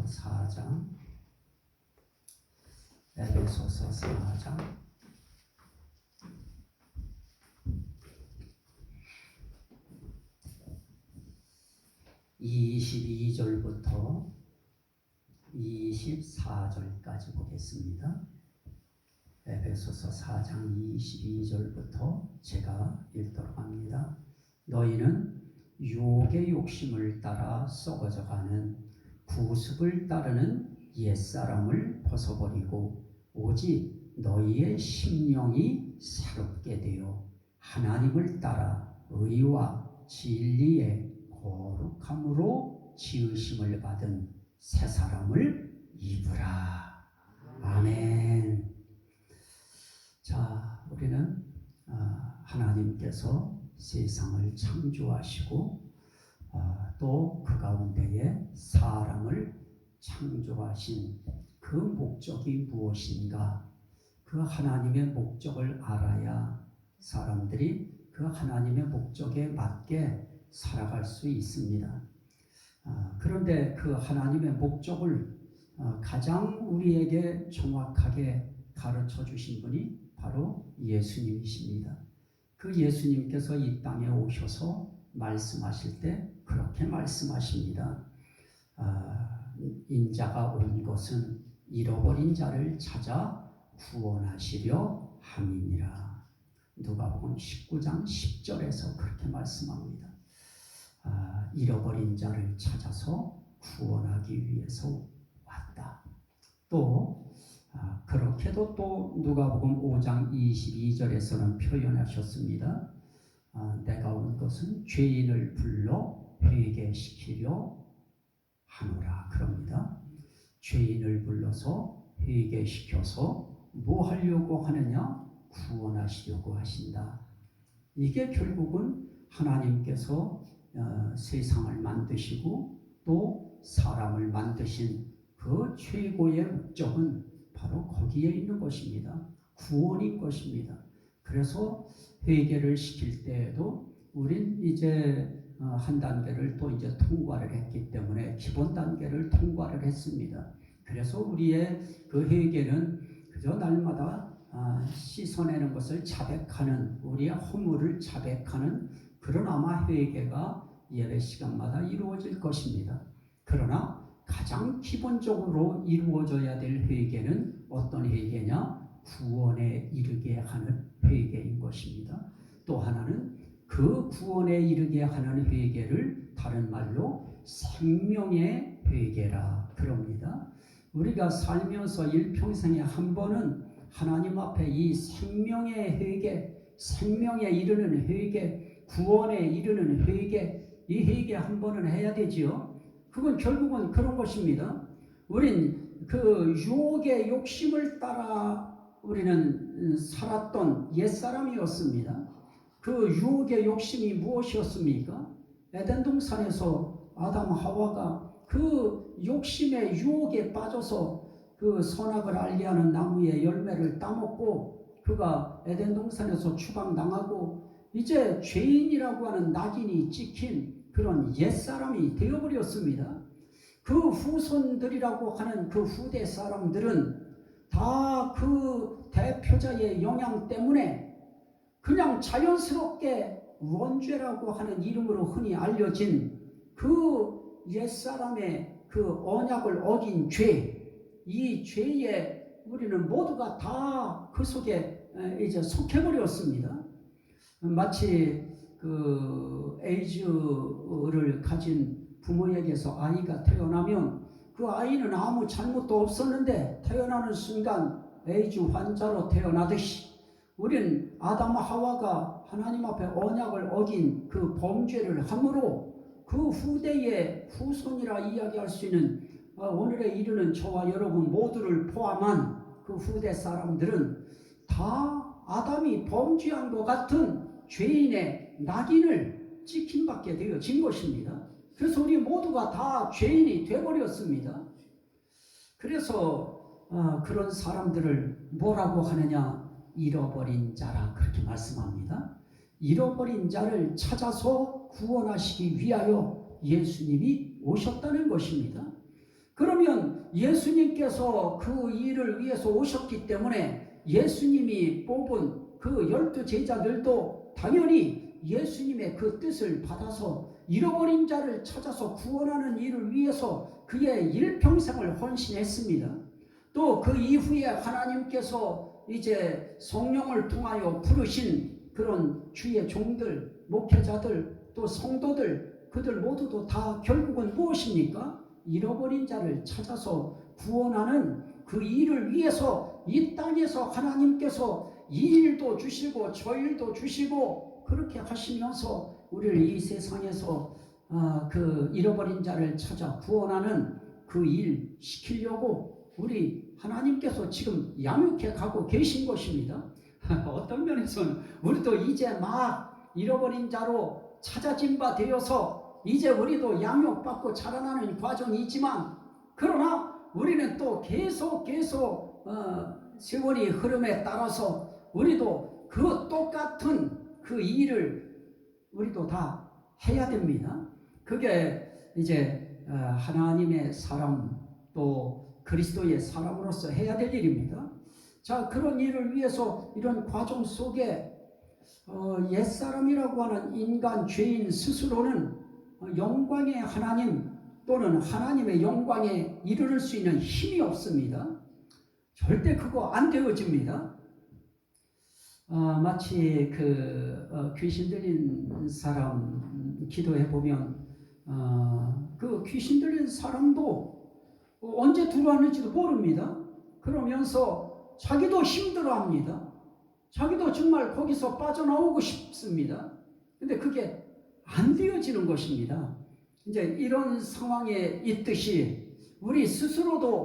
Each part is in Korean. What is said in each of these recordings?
4장, 에베소서 4장 22절부터 24절까지 보겠습니다. 에베소서 4장 22절부터 제가 읽도록 합니다. 너희는 유혹의 욕심을 따라 썩어져가는 구습을 따르는 옛사람을 벗어버리고 오직 너희의 심령이 새롭게 되어 하나님을 따라 의와 진리의 거룩함으로 지으심을 받은 새 사람을 입으라. 아멘. 자, 우리는 하나님께서 세상을 창조하시고 또 그 가운데에 사람을 창조하신 그 목적이 무엇인가? 그 하나님의 목적을 알아야 사람들이 그 하나님의 목적에 맞게 살아갈 수 있습니다. 그런데 그 하나님의 목적을 가장 우리에게 정확하게 가르쳐 주신 분이 바로 예수님이십니다. 그 예수님께서 이 땅에 오셔서 말씀하실 때 그렇게 말씀하십니다. 인자가 온 것은 잃어버린 자를 찾아 구원하시려 함이니라. 누가복음 19장 10절에서 그렇게 말씀합니다. 잃어버린 자를 찾아서 구원하기 위해서 왔다. 또 그렇게도 또 누가복음 5장 22절에서는 표현하셨습니다. 내가 온 것은 죄인을 불러 회개시키려 하노라. 그럽니다. 죄인을 불러서 회개시켜서 뭐 하려고 하느냐? 구원하시려고 하신다. 이게 결국은 하나님께서 세상을 만드시고 또 사람을 만드신 그 최고의 목적은 바로 거기에 있는 것입니다. 구원인 것입니다. 그래서 회개를 시킬 때에도 우린 이제 한 단계를 또 이제 통과를 했기 때문에 기본 단계를 통과를 했습니다. 그래서 우리의 그 회개는 그저 날마다 씻어내는 것을 자백하는, 우리의 허물을 자백하는 그런 아마 회개가 예배 시간마다 이루어질 것입니다. 그러나 가장 기본적으로 이루어져야 될 회개는 어떤 회개냐? 구원에 이르게 하는 회개인 것입니다. 또 하나는 그 구원에 이르게 하는 회개를 다른 말로 생명의 회개라 그럽니다. 우리가 살면서 일평생에 한 번은 하나님 앞에 이 생명의 회개, 생명에 이르는 회개, 구원에 이르는 회개, 이 회개 한 번은 해야 되지요. 그건 결국은 그런 것입니다. 우린 그 유혹의 욕심을 따라 우리는 살았던 옛사람이었습니다. 그 유혹의 욕심이 무엇이었습니까? 에덴 동산에서 아담 하와가 그 욕심의 유혹에 빠져서 그 선악을 알리하는 나무의 열매를 따먹고 그가 에덴 동산에서 추방당하고 이제 죄인이라고 하는 낙인이 찍힌 그런 옛사람이 되어버렸습니다. 그 후손들이라고 하는 그 후대 사람들은 다 그 대표자의 영향 때문에 그냥 자연스럽게 원죄라고 하는 이름으로 흔히 알려진 그 옛사람의 그 언약을 어긴 죄, 이 죄에 우리는 모두가 다 그 속에 이제 속해버렸습니다. 마치 그 에이즈를 가진 부모에게서 아이가 태어나면 그 아이는 아무 잘못도 없었는데 태어나는 순간 에이즈 환자로 태어나듯이 우리는 아담 하와가 하나님 앞에 언약을 어긴 그 범죄를 함으로 그 후대의 후손이라 이야기할 수 있는 오늘에 이르는 저와 여러분 모두를 포함한 그 후대 사람들은 다 아담이 범죄한 것 같은 죄인의 낙인을 찍힘받게 되어진 것입니다. 그래서 우리 모두가 다 죄인이 되어버렸습니다. 그래서 그런 사람들을 뭐라고 하느냐? 잃어버린 자라 그렇게 말씀합니다. 잃어버린 자를 찾아서 구원하시기 위하여 예수님이 오셨다는 것입니다. 그러면 예수님께서 그 일을 위해서 오셨기 때문에 예수님이 뽑은 그 12 제자들도 당연히 예수님의 그 뜻을 받아서 잃어버린 자를 찾아서 구원하는 일을 위해서 그의 일평생을 헌신했습니다. 또 그 이후에 하나님께서 이제 성령을 통하여 부르신 그런 주의 종들, 목회자들, 또 성도들, 그들 모두도 다 결국은 무엇입니까? 잃어버린 자를 찾아서 구원하는 그 일을 위해서 이 땅에서 하나님께서 이 일도 주시고 저 일도 주시고 그렇게 하시면서 우리를 이 세상에서 그 잃어버린 자를 찾아 구원하는 그 일 시키려고 우리 하나님께서 지금 양육해 가고 계신 것입니다. 어떤 면에서는 우리도 이제 막 잃어버린 자로 찾아진 바 되어서 이제 우리도 양육받고 자라나는 과정이지만, 그러나 우리는 또 계속 세월이 흐름에 따라서 우리도 그 똑같은 그 일을 우리도 다 해야 됩니다. 그게 이제 하나님의 사람, 또 그리스도의 사람으로서 해야 될 일입니다. 자, 그런 일을 위해서 이런 과정 속에 옛사람이라고 하는 인간 죄인 스스로는 영광의 하나님 또는 하나님의 영광에 이르를 수 있는 힘이 없습니다. 절대 그거 안 되어집니다. 마치 귀신 들린 사람 기도해 보면 그 귀신 들린 사람도 언제 들어왔는지도 모릅니다. 그러면서 자기도 힘들어합니다. 자기도 정말 거기서 빠져나오고 싶습니다. 근데 그게 안 되어지는 것입니다. 이제 이런 상황에 있듯이 우리 스스로가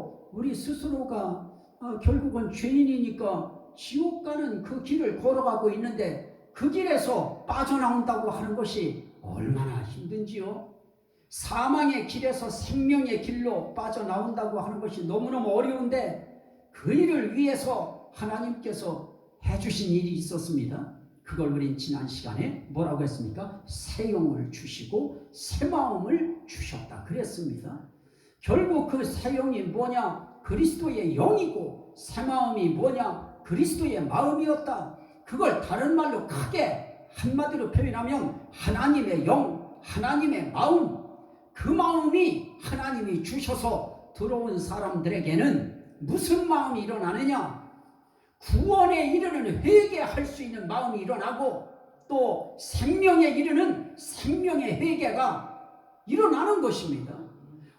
결국은 죄인이니까 지옥 가는 그 길을 걸어가고 있는데 그 길에서 빠져나온다고 하는 것이 얼마나 힘든지요. 사망의 길에서 생명의 길로 빠져나온다고 하는 것이 너무너무 어려운데 그 일을 위해서 하나님께서 해주신 일이 있었습니다. 그걸 우린 지난 시간에 뭐라고 했습니까? 새 영을 주시고 새 마음을 주셨다 그랬습니다. 결국 그 새 영이 뭐냐? 그리스도의 영이고 새 마음이 뭐냐? 그리스도의 마음이었다. 그걸 다른 말로 크게 한마디로 표현하면 하나님의 영, 하나님의 마음, 그 마음이 하나님이 주셔서 들어온 사람들에게는 무슨 마음이 일어나느냐? 구원에 이르는 회개할 수 있는 마음이 일어나고 또 생명에 이르는 생명의 회개가 일어나는 것입니다.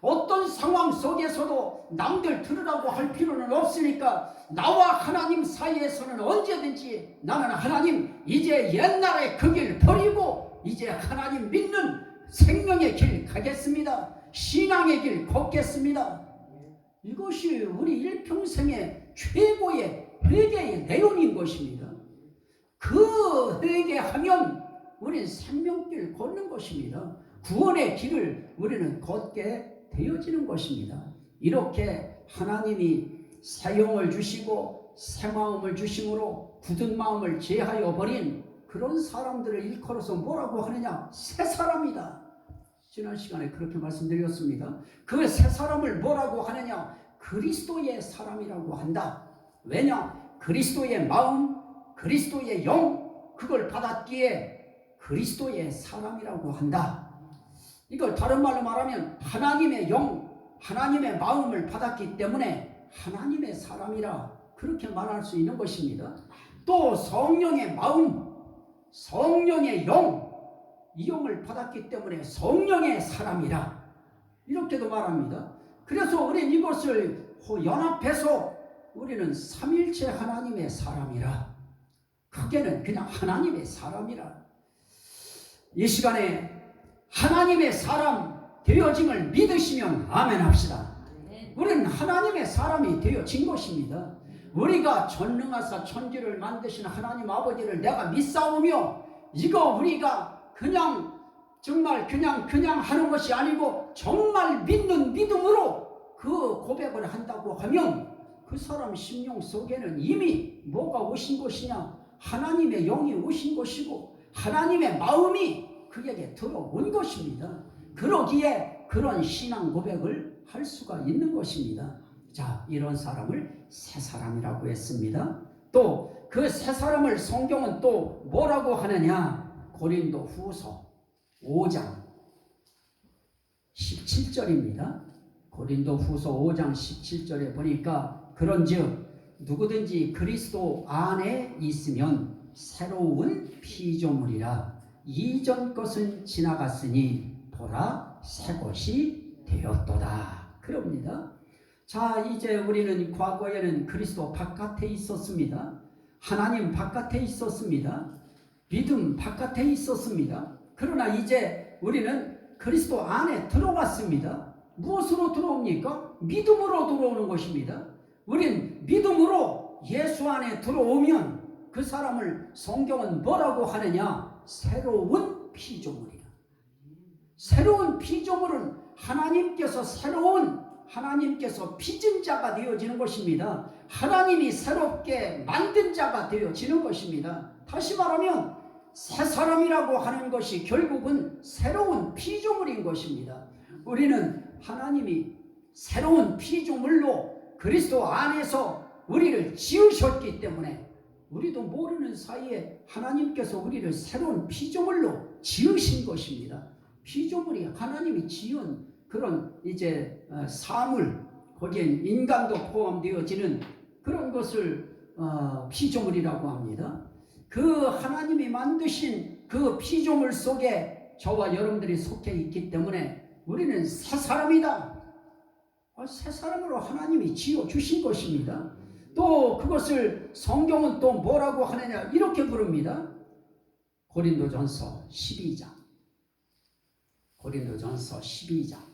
어떤 상황 속에서도 남들 들으라고 할 필요는 없으니까 나와 하나님 사이에서는 언제든지 나는 하나님 이제 옛날에 그 길 버리고 이제 하나님 믿는 생명의 길 가겠습니다. 신앙의 길 걷겠습니다. 이것이 우리 일평생의 최고의 회개의 내용인 것입니다. 그 회개하면 우리는 생명길 걷는 것입니다. 구원의 길을 우리는 걷게 되어지는 것입니다. 이렇게 하나님이 새 영을 주시고 새 마음을 주심으로 굳은 마음을 제하여 버린 그런 사람들을 일컬어서 뭐라고 하느냐? 새 사람이다. 지난 시간에 그렇게 말씀드렸습니다. 그 새 사람을 뭐라고 하느냐? 그리스도의 사람이라고 한다. 왜냐? 그리스도의 마음, 그리스도의 영, 그걸 받았기에 그리스도의 사람이라고 한다. 이걸 다른 말로 말하면 하나님의 영, 하나님의 마음을 받았기 때문에 하나님의 사람이라 그렇게 말할 수 있는 것입니다. 또 성령의 마음, 성령의 영, 이 영을 받았기 때문에 성령의 사람이라 이렇게도 말합니다. 그래서 우리는 이것을 연합해서 우리는 삼일체 하나님의 사람이라, 크게는 그냥 하나님의 사람이라. 이 시간에 하나님의 사람 되어짐을 믿으시면 아멘 합시다. 우리는 하나님의 사람이 되어진 것입니다. 우리가 전능하사 천지를 만드신 하나님 아버지를 내가 믿사오며, 이거 우리가 그냥 정말 그냥 하는 것이 아니고 정말 믿는 믿음으로 그 고백을 한다고 하면 그 사람 심령 속에는 이미 뭐가 오신 것이냐? 하나님의 영이 오신 것이고 하나님의 마음이 그에게 들어온 것입니다. 그러기에 그런 신앙 고백을 할 수가 있는 것입니다. 자, 이런 사람을 새 사람이라고 했습니다. 또 그 새 사람을 성경은 또 뭐라고 하느냐? 고린도 후서 5장 17절입니다. 고린도 후서 5장 17절에 보니까 그런즉 누구든지 그리스도 안에 있으면 새로운 피조물이라 이전 것은 지나갔으니 보라 새 것이 되었도다. 그럽니다. 자, 이제 우리는 과거에는 그리스도 바깥에 있었습니다. 하나님 바깥에 있었습니다. 믿음 바깥에 있었습니다. 그러나 이제 우리는 그리스도 안에 들어왔습니다. 무엇으로 들어옵니까? 믿음으로 들어오는 것입니다. 우린 믿음으로 예수 안에 들어오면 그 사람을 성경은 뭐라고 하느냐? 새로운 피조물이라. 새로운 피조물은 하나님께서 빚은 자가 되어지는 것입니다. 하나님이 새롭게 만든 자가 되어지는 것입니다. 다시 말하면 새 사람이라고 하는 것이 결국은 새로운 피조물인 것입니다. 우리는 하나님이 새로운 피조물로 그리스도 안에서 우리를 지으셨기 때문에 우리도 모르는 사이에 하나님께서 우리를 새로운 피조물로 지으신 것입니다. 피조물이 하나님이 지은 그런 이제 사물, 거기엔 인간도 포함되어지는 그런 것을 피조물이라고 합니다. 그 하나님이 만드신 그 피조물 속에 저와 여러분들이 속해 있기 때문에 우리는 새 사람이다. 새 사람으로 하나님이 지어 주신 것입니다. 또 그것을 성경은 또 뭐라고 하느냐 이렇게 부릅니다. 고린도전서 12장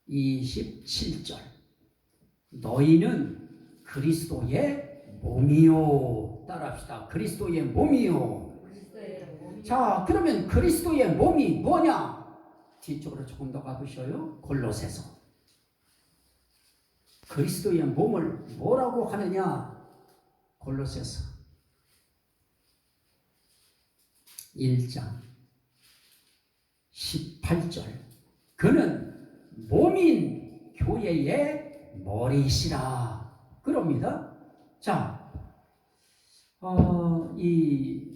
27절 너희는 그리스도의 몸이요. 따라합시다. 그리스도의 몸이요. 자, 그러면 그리스도의 몸이 뭐냐? 뒤쪽으로 조금 더 가보셔요. 골로새서. 그리스도의 몸을 뭐라고 하느냐? 골로새서 1장 18절 그는 몸인 교회의 머리시라. 그럽니다. 자,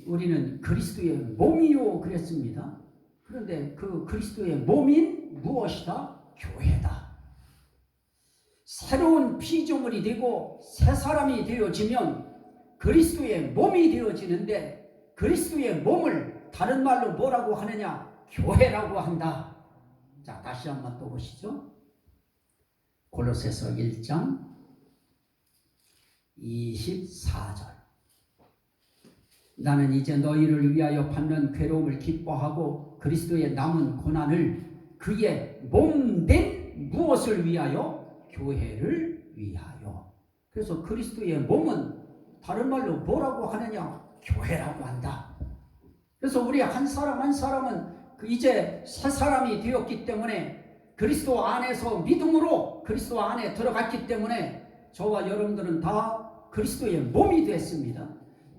우리는 그리스도의 몸이요 그랬습니다. 그런데 그 그리스도의 몸인 무엇이다? 교회다. 새로운 피조물이 되고 새 사람이 되어지면 그리스도의 몸이 되어지는데 그리스도의 몸을 다른 말로 뭐라고 하느냐? 교회라고 한다. 자, 다시 한번 또 보시죠. 골로새서 1장 24절 나는 이제 너희를 위하여 받는 괴로움을 기뻐하고 그리스도의 남은 고난을 그의 몸된 무엇을 위하여? 교회를 위하여. 그래서 그리스도의 몸은 다른 말로 뭐라고 하느냐? 교회라고 한다. 그래서 우리 한 사람 한 사람은 이제 새 사람이 되었기 때문에 그리스도 안에서 믿음으로 그리스도 안에 들어갔기 때문에 저와 여러분들은 다 그리스도의 몸이 됐습니다.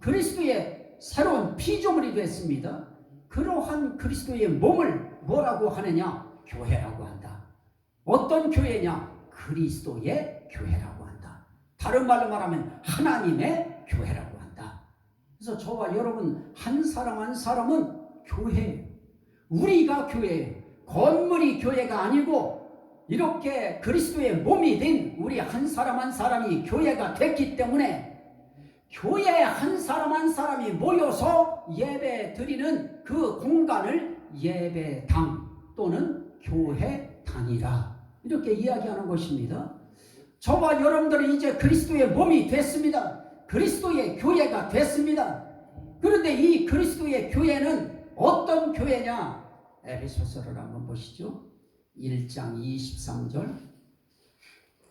그리스도의 새로운 피조물이 됐습니다. 그러한 그리스도의 몸을 뭐라고 하느냐? 교회라고 한다. 어떤 교회냐? 그리스도의 교회라고 한다. 다른 말로 말하면 하나님의 교회라고 한다. 그래서 저와 여러분 한 사람 한 사람은 교회예요. 우리가 교회예요. 건물이 교회가 아니고 이렇게 그리스도의 몸이 된 우리 한 사람 한 사람이 교회가 됐기 때문에 교회 한 사람 한 사람이 모여서 예배 드리는 그 공간을 예배당 또는 교회당이라 이렇게 이야기하는 것입니다. 저와 여러분들은 이제 그리스도의 몸이 됐습니다. 그리스도의 교회가 됐습니다. 그런데 이 그리스도의 교회는 어떤 교회냐? 에베소서를 한번 보시죠. 1장 23절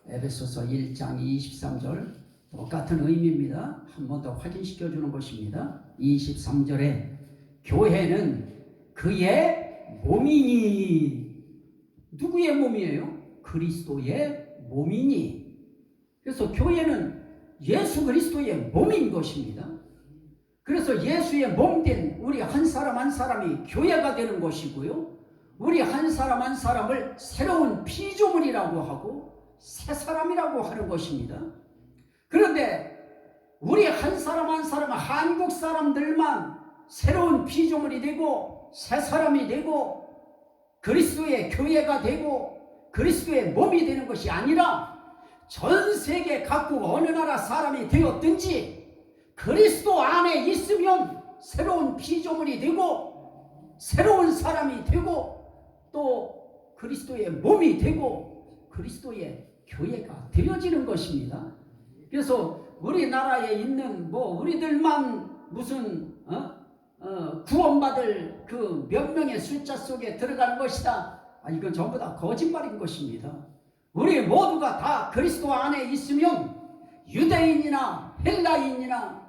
에베소서 1장 23절 똑같은 의미입니다. 한 번 더 확인시켜 주는 것입니다. 23절에 교회는 그의 몸이니 누구의 몸이에요? 그리스도의 몸이니. 그래서 교회는 예수 그리스도의 몸인 것입니다. 그래서 예수의 몸된 우리 한 사람 한 사람이 교회가 되는 것이고요. 우리 한 사람 한 사람을 새로운 피조물이라고 하고 새 사람이라고 하는 것입니다. 그런데 우리 한 사람 한 사람은 한국 사람들만 새로운 피조물이 되고 새 사람이 되고 그리스도의 교회가 되고 그리스도의 몸이 되는 것이 아니라 전 세계 각국 어느 나라 사람이 되었든지 그리스도 안에 있으면 새로운 피조물이 되고 새로운 사람이 되고 또 그리스도의 몸이 되고 그리스도의 교회가 되어지는 것입니다. 그래서 우리나라에 있는 우리들만 무슨 구원받을 그 몇 명의 숫자 속에 들어가는 것이다. 이건 전부 다 거짓말인 것입니다. 우리 모두가 다 그리스도 안에 있으면 유대인이나 헬라인이나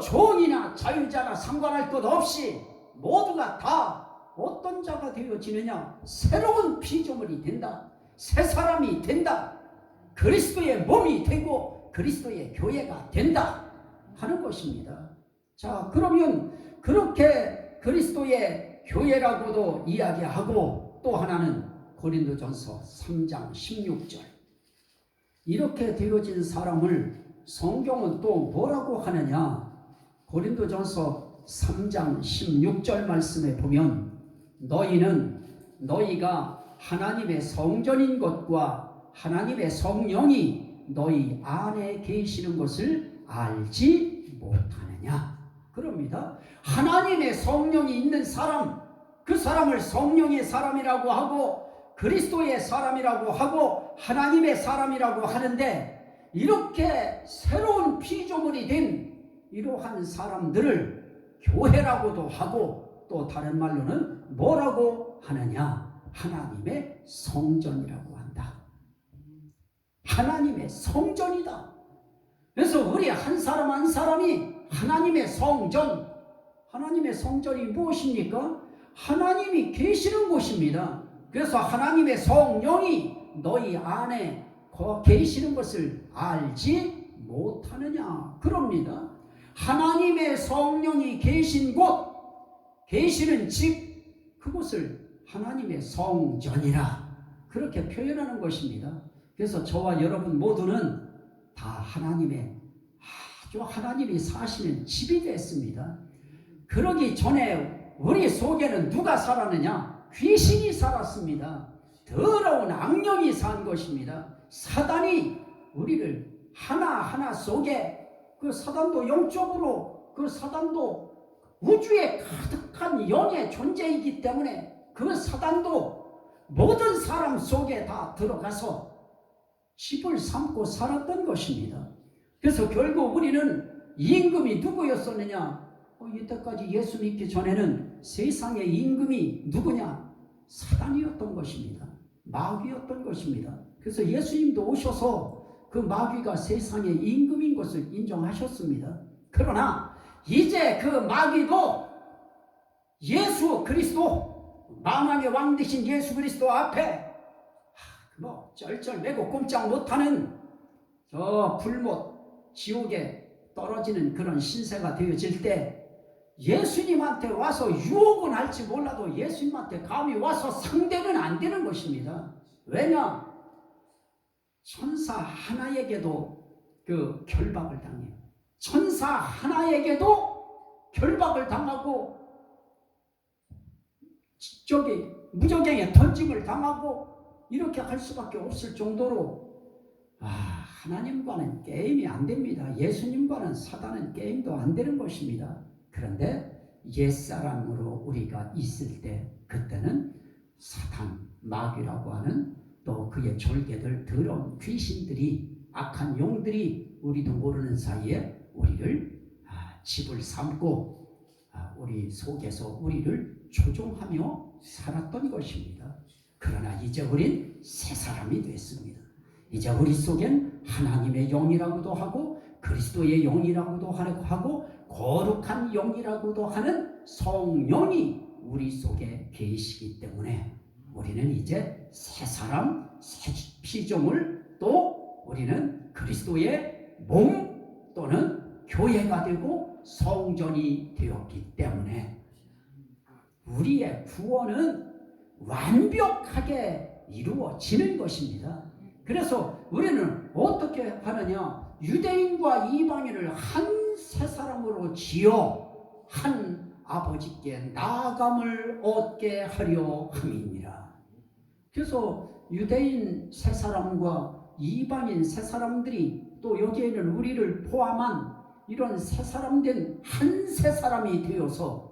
종이나 자유자나 상관할 것 없이 모두가 다 어떤 자가 되어지느냐? 새로운 피조물이 된다. 새 사람이 된다. 그리스도의 몸이 되고 그리스도의 교회가 된다 하는 것입니다. 자, 그러면 그렇게 그리스도의 교회라고도 이야기하고 또 하나는 고린도전서 3장 16절 이렇게 되어진 사람을 성경은 또 뭐라고 하느냐? 고린도전서 3장 16절 말씀에 보면 너희가 하나님의 성전인 것과 하나님의 성령이 너희 안에 계시는 것을 알지 못하느냐? 그럽니다. 하나님의 성령이 있는 사람, 그 사람을 성령의 사람이라고 하고 그리스도의 사람이라고 하고 하나님의 사람이라고 하는데 이렇게 새로운 피조물이 된 이러한 사람들을 교회라고도 하고 또 다른 말로는 뭐라고 하느냐? 하나님의 성전이라고 한다. 하나님의 성전이다. 그래서 우리 한 사람 한 사람이 하나님의 성전, 하나님의 성전이 무엇입니까? 하나님이 계시는 곳입니다. 그래서 하나님의 성령이 너희 안에 계시는 것을 알지 못하느냐? 그럽니다. 하나님의 성령이 계신 곳, 계시는 집, 그곳을 하나님의 성전이라 그렇게 표현하는 것입니다. 그래서 저와 여러분 모두는 다 하나님이 사시는 집이 됐습니다. 그러기 전에 우리 속에는 누가 살았느냐? 귀신이 살았습니다. 더러운 악령이 산 것입니다. 사단이 우리를 하나하나 속에 그 사단도 영적으로 그 사단도 우주에 가득한 영의 존재이기 때문에 그 사단도 모든 사람 속에 다 들어가서 집을 삼고 살았던 것입니다. 그래서 결국 우리는 임금이 누구였었느냐? 이때까지 예수 믿기 전에는 세상의 임금이 누구냐? 사단이었던 것입니다. 마귀였던 것입니다. 그래서 예수님도 오셔서 그 마귀가 세상의 임금인 것을 인정하셨습니다. 그러나 이제 그 마귀도 예수 그리스도, 만왕의 왕 되신 예수 그리스도 앞에 쩔쩔매고 꼼짝 못하는 저 불못 지옥에 떨어지는 그런 신세가 되어질 때 예수님한테 와서 유혹은 할지 몰라도 예수님한테 감히 와서 상대는 안 되는 것입니다. 왜냐? 천사 하나에게도 그 결박을 당해요. 천사 하나에게도 결박을 당하고 무적행에 던짐을 당하고 이렇게 할 수밖에 없을 정도로 하나님과는 게임이 안 됩니다. 예수님과는 사단은 게임도 안 되는 것입니다. 그런데 옛사람으로 우리가 있을 때 그때는 사탄, 마귀라고 하는 또 그의 졸개들, 더러운 귀신들이, 악한 용들이 우리도 모르는 사이에 우리를 집을 삼고 우리 속에서 우리를 조종하며 살았던 것입니다. 그러나 이제 우린 새 사람이 됐습니다. 이제 우리 속엔 하나님의 영이라고도 하고 그리스도의 영이라고도 하고 거룩한 영이라고도 하는 성령이 우리 속에 계시기 때문에 우리는 이제 새 사람, 새 피조물, 또 우리는 그리스도의 몸 또는 교회가 되고 성전이 되었기 때문에 우리의 구원은 완벽하게 이루어지는 것입니다. 그래서 우리는 어떻게 하느냐? 유대인과 이방인을 한 세 사람으로 지어 한 아버지께 나아감을 얻게 하려 함이니라. 그래서 유대인 세 사람과 이방인 세 사람들이 또 여기에는 우리를 포함한 이런 세 사람 된 한 세 사람이 되어서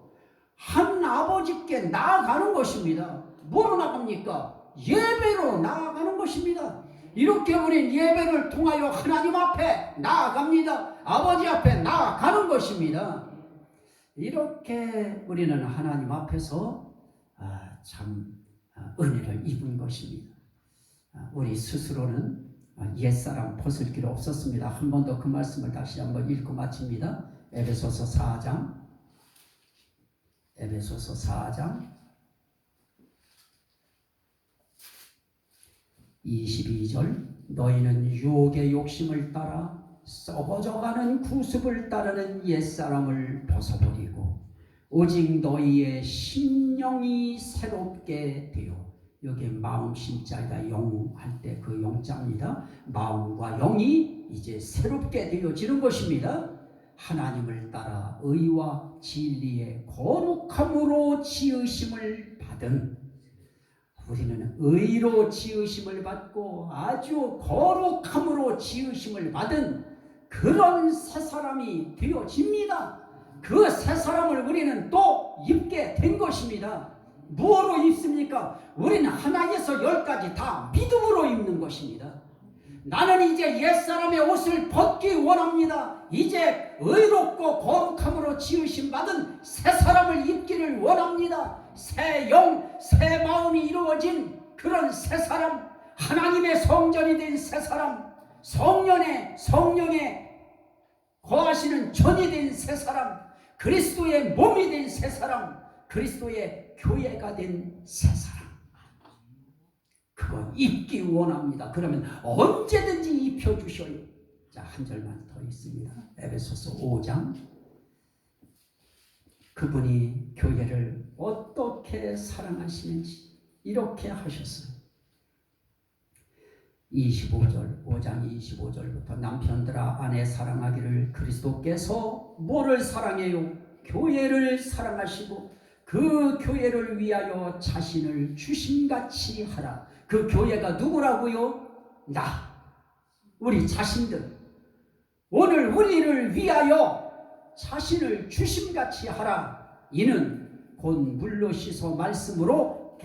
한 아버지께 나아가는 것입니다. 뭐로 나갑니까? 예배로 나아가는 것입니다. 이렇게 우린 예배를 통하여 하나님 앞에 나아갑니다. 아버지 앞에 나아가는 것입니다. 이렇게 우리는 하나님 앞에서 참 은혜를 입은 것입니다. 우리 스스로는 옛사람 벗을 길 없었습니다. 한 번 더 그 말씀을 다시 한번 읽고 마칩니다. 에베소서 4장 22절 너희는 유혹의 욕심을 따라 썩어져가는 구습을 따르는 옛사람을 벗어버리고 오직 너희의 심령이 새롭게 되어, 여기 마음 심자가 영 할 때 그 영자입니다. 마음과 영이 이제 새롭게 되어지는 것입니다. 하나님을 따라 의와 진리의 거룩함으로 지으심을 받은, 우리는 의로 지으심을 받고 아주 거룩함으로 지으심을 받은 그런 새 사람이 되어집니다. 그 새 사람을 우리는 또 입게 된 것입니다. 무엇으로 입습니까? 우리는 하나에서 10까지 다 믿음으로 입는 것입니다. 나는 이제 옛사람의 옷을 벗기 원합니다. 이제 의롭고 거룩함으로 지으심 받은 새 사람을 입기를 원합니다. 새 영, 새 마음이 이루어진 그런 새 사람, 하나님의 성전이 된 새 사람, 성령의 거하시는 전이 된 새 사람, 그리스도의 몸이 된 새 사람, 그리스도의 교회가 된 새 사람, 그거 입기 원합니다. 그러면 언제든지 입혀주셔요. 자, 한 절만 더 있습니다. 에베소서 5장. 그분이 교회를 어떻게 사랑하시는지 이렇게 하셨어요. 25절, 5장 25절부터 남편들아 아내 사랑하기를 그리스도께서 뭐를 사랑해요? 교회를 사랑하시고 그 교회를 위하여 자신을 주심같이 하라. 그 교회가 누구라고요? 우리 자신들. 오늘 우리를 위하여 자신을 주심같이 하라. 이는 곧 물로 씻어 말씀으로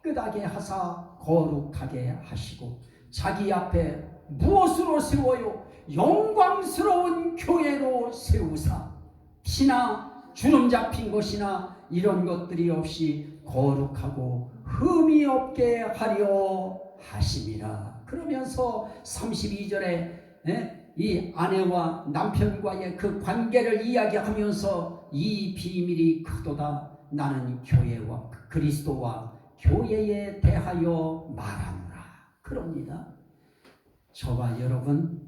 깨끗하게 하사 거룩하게 하시고 자기 앞에 무엇으로 세워요? 영광스러운 교회로 세우사 피나 주름 잡힌 것이나 이런 것들이 없이 거룩하고 흠이 없게 하려 하심이라. 그러면서 32절에 이 아내와 남편과의 그 관계를 이야기하면서 이 비밀이 크도다. 나는 교회와 그리스도와 교회에 대하여 말하노라. 그럽니다. 저와 여러분,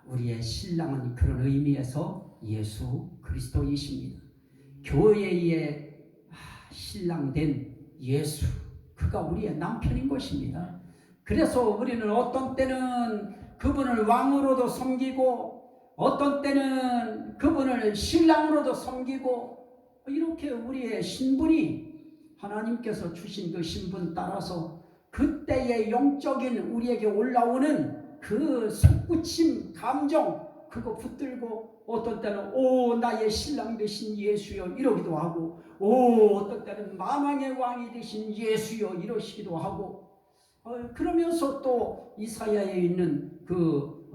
우리의 신랑은 그런 의미에서 예수 그리스도이십니다. 교회의 신랑된 예수, 그가 우리의 남편인 것입니다. 그래서 우리는 어떤 때는 그분을 왕으로도 섬기고 어떤 때는 그분을 신랑으로도 섬기고, 이렇게 우리의 신분이 하나님께서 주신 그 신분 따라서 그때의 영적인 우리에게 올라오는 그 솟구침 감정, 그거 붙들고 어떤 때는 오 나의 신랑 되신 예수여 이러기도 하고, 오 어떤 때는 만왕의 왕이 되신 예수여 이러시기도 하고, 그러면서 또 이사야에 있는 그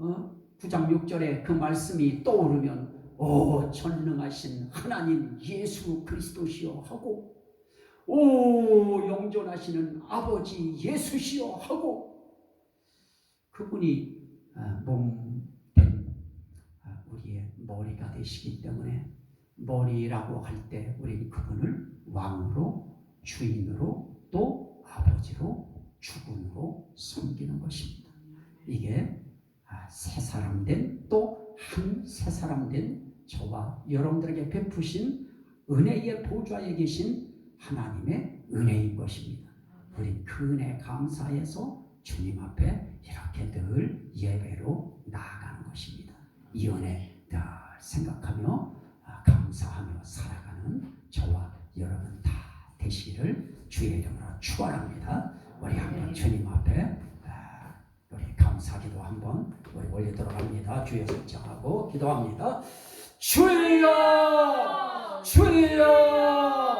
9장 6절에 그 말씀이 떠오르면 오 전능하신 하나님 예수 그리스도시여 하고, 오 영존하시는 아버지 예수시여 하고, 그분이 몸된 우리의 머리가 되시기 때문에 머리라고 할 때 우리는 그분을 왕으로, 주인으로, 또 아버지로, 주군으로 섬기는 것입니다. 이게 새 사람 된, 또 한 새 사람 된 저와 여러분들에게 베푸신 은혜의 보좌에 계신 하나님의 은혜인 것입니다. 우린 그 은혜 감사해서 주님 앞에 이렇게 늘 예배로 나아가는 것입니다. 이 은혜 늘 생각하며 감사하며 살아가는 저와 여러분 다 되시기를 주의 이름으로 축원합니다. 우리 한번 주님 앞에 우리 감사기도 한번 우리 올리도록 합니다. 주여 설정하고 기도합니다. 주여 주여